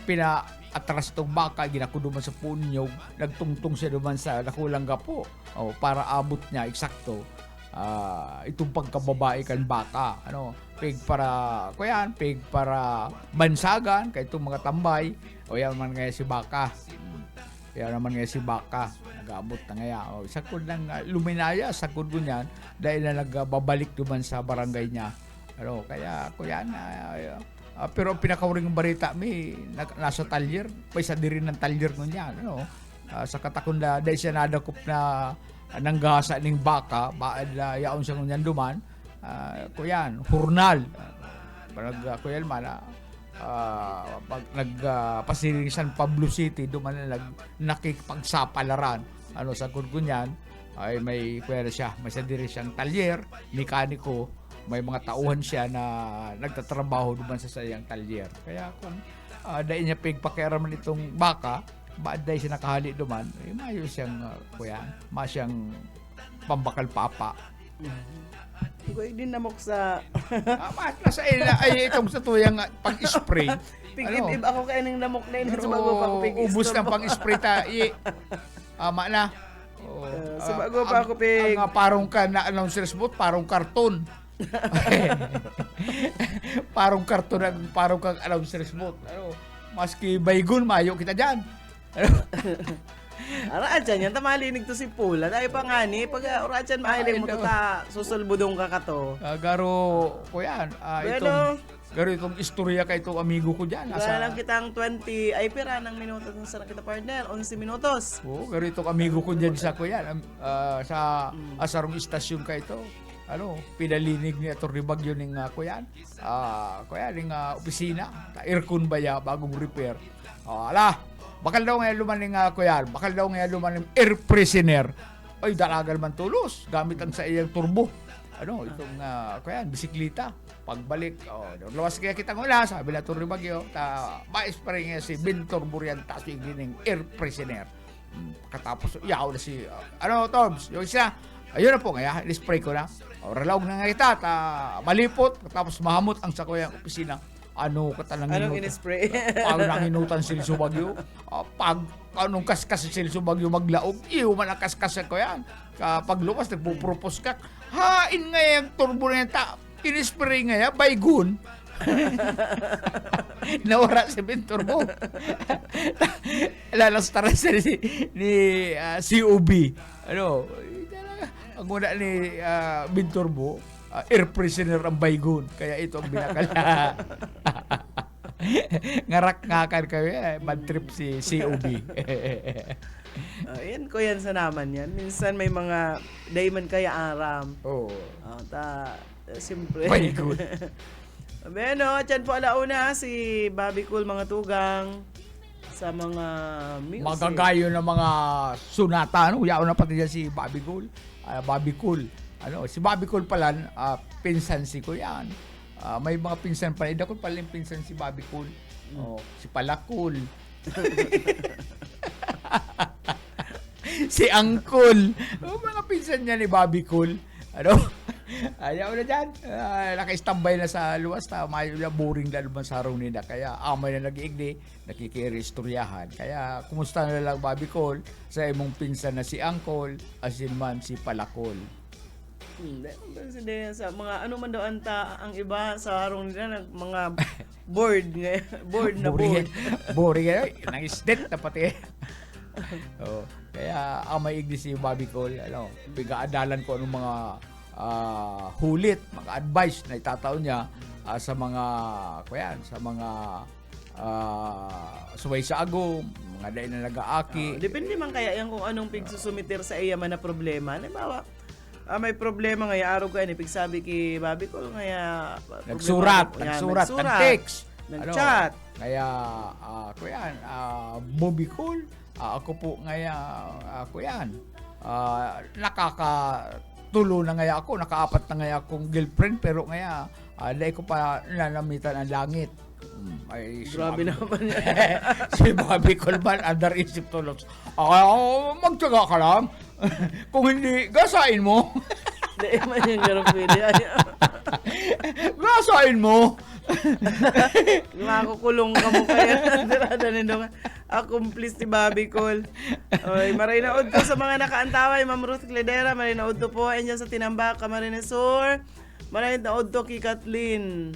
pina-atras tong baka, ginakuduman sa punyog, nagtungtong siya duman sa nakulang gapo, para abot niya, eksakto, itong pagkababae kan baka, pig para bansagan kay itong mga tambay, o yan man ngayon si baka. Nag-aabot na ngaya. Sakod lang luminaya, sakod ko niyan, dahil na nagbabalik duman sa barangay niya. Kaya ko yan, pero pinakauring balita nasa talyer, may sa diri ng talyer nun yan. Sa katakunda, dahil siya nadakop na nanggasa ng baka, baad yaon siya ngunyan duman, kuyan, hurnal. Kuyan man, pag nagpasiring San Pablo City, duman na nakipagsapalaran. Sa kunyan, ay may kuya siya, may sadiri siyang talyer, mekaniko, may mga tauhan siya na nagtatrabaho duman sa sayang talyer. Kaya kung dahil niya pigpakiaraman itong baka, baad dahil siya nakahali duman, mayo siyang siyang pambakal papa. Ikaw din namok sa nasa ay itong sa tuyang pag-spray. Pig-ib ako kaya ng namok na yun sa bago pa ako pig-istro. Ubus ng pag-spray ta. Ama na. Sa bago pa ako pig. Ang parong ka na announcer's booth, parong karton. Parong karton ang parong kang announcer's booth. Maski baygon, mayo kita dyan. Arachan yan, tamalinig to si Pula. Dahil pa nga ni, pag Arachan mahiling mo to ta, susulbudong ka to. Garo ko yan. Bueno. Itong istorya kay itong amigo ko dyan. Wala lang kitang 20, ay pira ng minutos ng sarang kita partner, 11 minutos. Oo, garo itong amigo ko dyan sa ko yan. Sa asarong istasyon ka ito. Pinalinig ni Atty. Bagyo ng ko yan. Ng opisina. Aircon ba ya, bagong repair. Bakal daw ngayon lumaning ko yan. Bakal daw ngayon lumaning air prisoner. Ay, dalagal man tulos. Gamit ang sa iyang turbo. Itong bisikleta. Pagbalik, lawas kaya kita ngula, sabi na Atty. Bagyo, mais pa rin si Bintor Burianta, so yung air prisoner. Katapos, yaw na si, Toms, yung isa, ayun na po, ngaya, in-spray ko na. Ralawag na nga kita, malipot, tapos mahamot ang sakuyang opisina. Anong in-spray? Pag nanginutan si Silso Bagyo, anong kaskas si Silso Bagyo maglaog, man ang kaskas ko yan. Kapag lumas, nagpupropose ka, hain nga yung turbulenta, in-spray nga yan, baygun. Nawara si Bintor mo. Lalastaran siya ni COB. Ang una ni Bintor mo, air prisoner ang baygun. Kaya ito ang binakala. Ngarak-ngakan kayo, bad trip si COB. Yan ko yan sa naman yan. Minsan may mga diamond kaya aram. Oo. Siyempre. Baygun. Bueno, dyan po alauna si Bobby Cool mga tugang sa mga music. Magagayo ng mga sunata. Yaw na pati dyan si Bobby Cool. Bobby Cool. Si Bobby Cool pala, pinsan si ko yan. May mga pinsan pala. Hindi ako pala yung pinsan si Bobby Cool. Si Palakul. Si Angkol. Mga pinsan niya ni Bobby Cool. Ayaw na dyan. Naka-standby na sa luwas. Mayo na boring na naman sa araw nila. Kaya amay na nag-iigdi. Nakikiristoryahan. Kaya kumusta na lang Bobby Cool sa imong pinsan na si Angkol. Asin man si Palakol. Hindi. Sa mga man daw ang iba sa araw nila mga board na board. Boring yan. Nang-state na pati. Kaya amay igdi si Bobby Cool. Bigaadalan ko anong mga hulit, mga advice na itataon niya sa mga suway sa agom, mga dahil na nag-aaki. Depende man kaya yan kung anong pigsusumiter sa iya man na problema. Halimbawa, may problema ngaya araw ko yan, pigsabi ki Bobby Cool ngaya nagsurat, nag-text, nag-chat. Kaya Bobby Cool, ako po ngaya nakakatulo na ngaya ako, nakaapat na ngaya akong girlfriend, pero ngaya dahil ko pa nanamitan ang langit. Grabe naman yan. Si Bobby Cool man, under isip tulos. Magtyaga ka lang. Kung hindi, gasain mo. Hindi man yung girlfriend. Gasain mo. Makukulong ka mo kaya. Dirada nindong accomplice ni Bobby Cool. Maray na udto sa mga nakaantaway. Ma'am Ruth Cledera, maray na udto po. Andyan sa Tinambak, Camarines Sur. Maray na udto kay Kathleen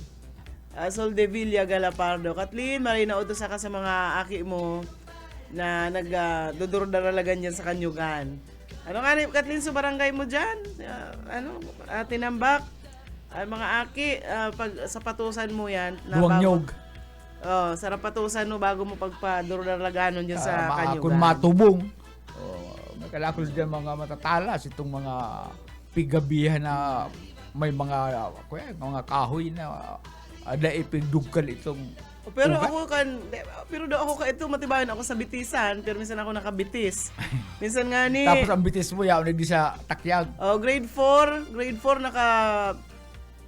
Sol de Villa Galapardo. Kathleen, maray na udto sa mga aki mo na nagdudurdaralagan dyan sa Kanyugan. Ano nga ni Kathleen, sa barangay mo dyan? Tinambak. Mga aki, pag sa patusan mo yan. Duwang-nyog. Sarap patusan mo bago mo pagpadurdarlaganon dyan sa Kanyugan. Kung matubong. Magkalakol dyan mga matatalas. Itong mga pigabihan na may mga kahoy na naipigdugkal itong pero daw ako ito matibayan ako sa bitisan, pero minsan ako nakabitis. Minsan nga ni tapos ang bitis mo yaw nagdi sa takyag. Grade 4 naka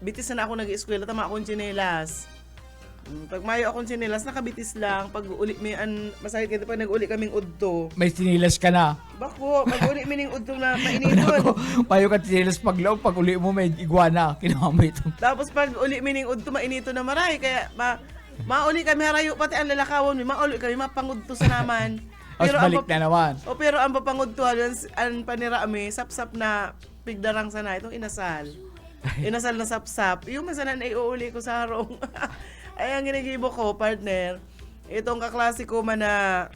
bitis na ako nag-eskwela, tama akong tsinelas. Pag mayo akong tsinelas, nakabitis lang. Pag uli mi masakit kito pag nag-uli kaming udto. May tsinelas ka na. Bako, pag uli mi ning udto na painiton. Mayo ka tsinelas pag loob, pag uli mo may iguana, kinuha mo ito. Tapos pag uli mi ning udto mainito na maray, kaya mauli kami harayo pati ang lalakawon mi, mauli kami mapangudto sa naman. Pero balik na naman. Pero ang papangudto ang panira mi sapsap na pigdarang sana itong inasal. Inasal na sapsap. Yung masanan ay uuli ko sa harong. Ay ang ginigibo ko, partner. Itong kaklase ko man na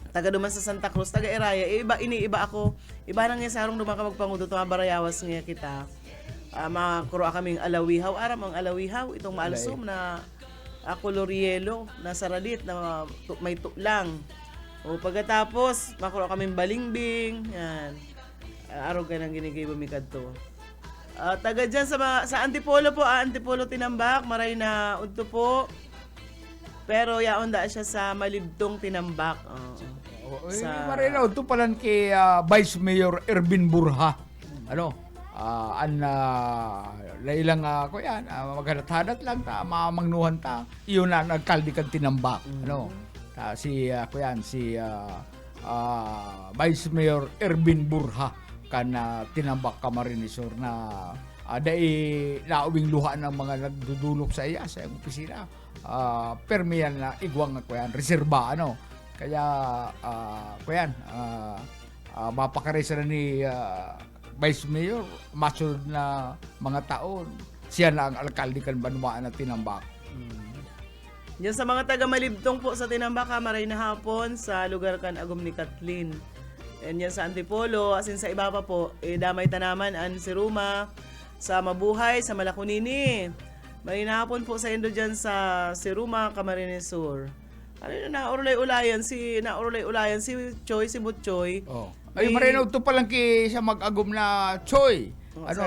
taga duman sa Santa Cruz, taga Eraya, iniiba ako. Iba nang nga sarong duman ka magpangudo, ito nga barayawas nga kita. Makakuro kaming alawihaw, aram ang alawihaw, itong maalsum na color yellow, na saradit, na may tuklang. O pagkatapos, makuro kaming balingbing, yan. Araw ka nang ginigay bumikad to. Taga dyan sa Antipolo po, Antipolo Tinambak, maray na udto po. Pero yaon da siya sa Malibdong Tinambak. Marino, ito palan kay Vice Mayor Ervin Burha. Ano? Lailang ko yan, maghadat-hadat lang ta, mamangnuhan ta. Iyon na nagkaldi kan Tinambak. Ano? Si Vice Mayor Ervin Burha kan Tinambak Camarinesor na nauwing luha ng mga nagdudulok sa iya sa iyong opisina. Permiyan na igwang ko yan, reserba ano. Kaya ko yan, mapakaresa na ni Vice Mayor, masunod na mga taon. Siya na ang alkalde kan Banwaan na Tinambak. Yan sa mga taga Malibdong po sa Tinambak, maray na hapon sa lugar kan Agum ni Kathleen. And yan sa Antipolo, asin sa iba pa po, damay tanaman an si Ruma, sa Mabuhay, sa Malakunini. May hapon po sa Indo dyan sa Siruma, Camarines Sur. Ano yun, naurulay-ulayan si Choy, si Butchoy. Oh. Ay, Marino, ito palang siya mag-agum na Choy.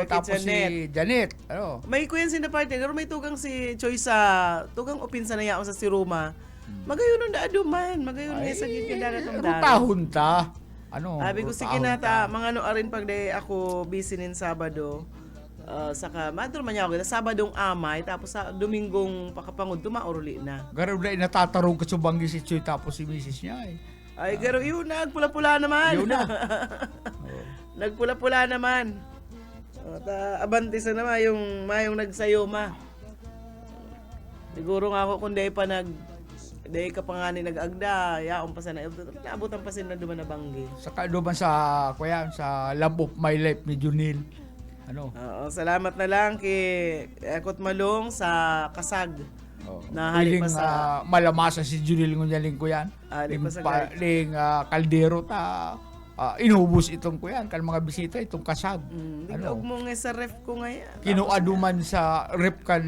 Tapos si Janet. Ano? May kuyan si na partner, pero may tugang si Choy sa, tugang opinsa na yaon sa Siruma. Magayon nun duman, magayon niya sa gitdagat ng dagat. Rutahon ta. Ano? Sabi ko, sige na ta, mga ano arin pag ako busy nin Sabado. Saka madro man niya ako Sabadong amay tapos sa Domingong pakapangod mauruli na. Garo na natatarong ka subanggi si Choy tapos si Mrs. niya eh. Ay garo yun nagpula-pula naman. Yun na. Nagpula-pula naman. Abanti sa naman yung mayong nagsayoma. Siguro nga ako kung day ka pa nga ni nag-agda, yaon pa sa naabutan pa sila duman na banggi. Saka duman sa Love of My Life ni Junil. Ano? Salamat na lang kay Ekot Malong sa Kasag. Na Hiling halik pa sa malamasa si Junil ngunyaling ko yan. halik pa sa kaldero ta inubos itong ko yan kan mga bisita itong Kasag. Digog mo nga sa ref ko ngayon. Kinuaduman sa rep kan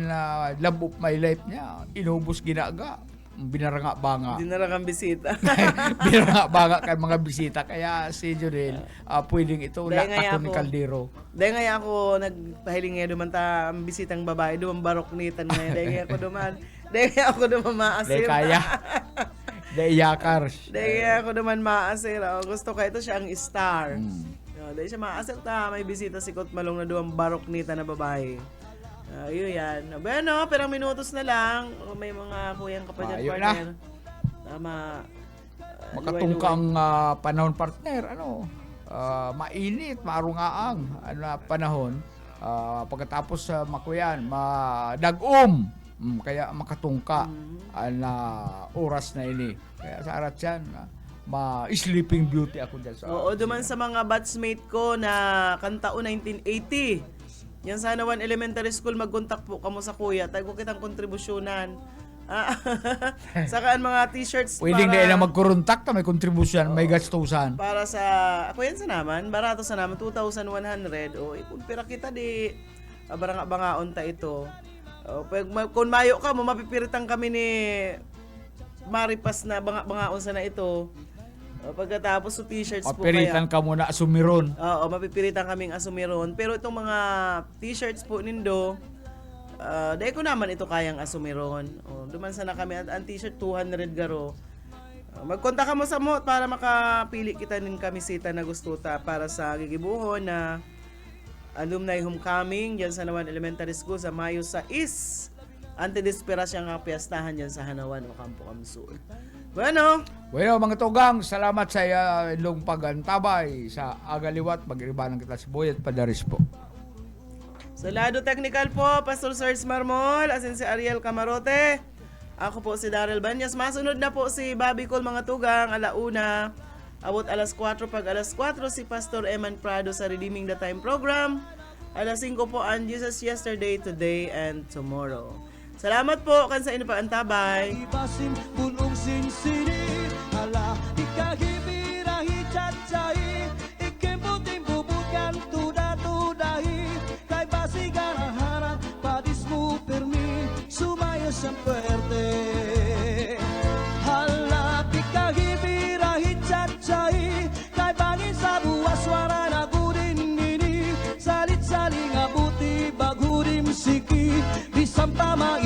Love of My Life niya. Inubos ginaga. Binaranga-banga. Dinarangang bisita. Binaranga-banga kan mga bisita. Kaya si Junil, pwedeng ito lakas ni Caldero. Dahil nga ako nagpahiling ngayon duman ta ang bisitang babae, duman baroknitan ngayon. Dahil ako duman maasir. Dahil kaya. Dahil yakar. Dahil ako duman maasir. Gusto ka ito siya ang star. Dahil siya maasir ta, may bisita si Kot Malong na duman baroknitan na babae. Ayun yan. Bueno, perang minutos na lang. May mga kuyang kapadyan partner. Tama. Makatungkang panahon partner. Mainit, marungaang panahon. Pagkatapos makuyan, madagom. Kaya makatungka na oras na ini. Kaya sa arat yan, ma-sleeping beauty ako dyan. Oo, duman sa mga batchmate ko na kantao 1980. Yan sa Hanawan Elementary School, mag-contact po kamo sa kuya. Tayo ko kitang kontribusyonan. Saka ang mga t-shirts pwedeng na ilang magkuruntak may kontribusyon, may gastusan. Para sa, ako yan sa naman, barato sa naman, 2,100. Ipunpira kita di, baranga-bangaon ta ito. Kung mayo ka mo, mapipiritan kami ni Maripas na bangaon sa na ito. Pagkatapos so t-shirts po kaya. Mapipiritan ka muna asumiron. Oo, mapipiritan kaming asumiron. Pero itong mga t-shirts po nindo, dahil ko naman ito kayang asumiron. Duman sana kami ang t-shirt 200 garo. Magkontak ka mo sa mo para makapili kita nin kamisita na gusto ta para sa gigibuhon na alumni homecoming dyan sa Hanawan Elementary School sa Mayo 6. Antidesperasyon nga piyastahan dyan sa Hanawan o Campo Camsul. Bueno, mga tugang, salamat sa ilong pagantabay sa agaliwat. Magiribanan kita si Boy at Padaris po. Sa lado technical po, Pastor Serge Marmol, asin si Ariel Camarote. Ako po si Daryl Banyas. Masunod na po si Bobby Cole, mga tugang, alauna. Abot alas 4, pag alas 4 si Pastor Eman Prado sa Redeeming the Time program. Alas 5 po ang Jesus Yesterday, Today, and Tomorrow. Salamat po kan sa inyo pa antabay. sinsini ala ikahibirahi cacai ikem puting bubutkan tudahi kay basiganahanan padismu permi sumaya semperte hala ikahibirahi cacai kay bangin sa buwas suara nagudin ini salit saling abuti bagurim siki bisampama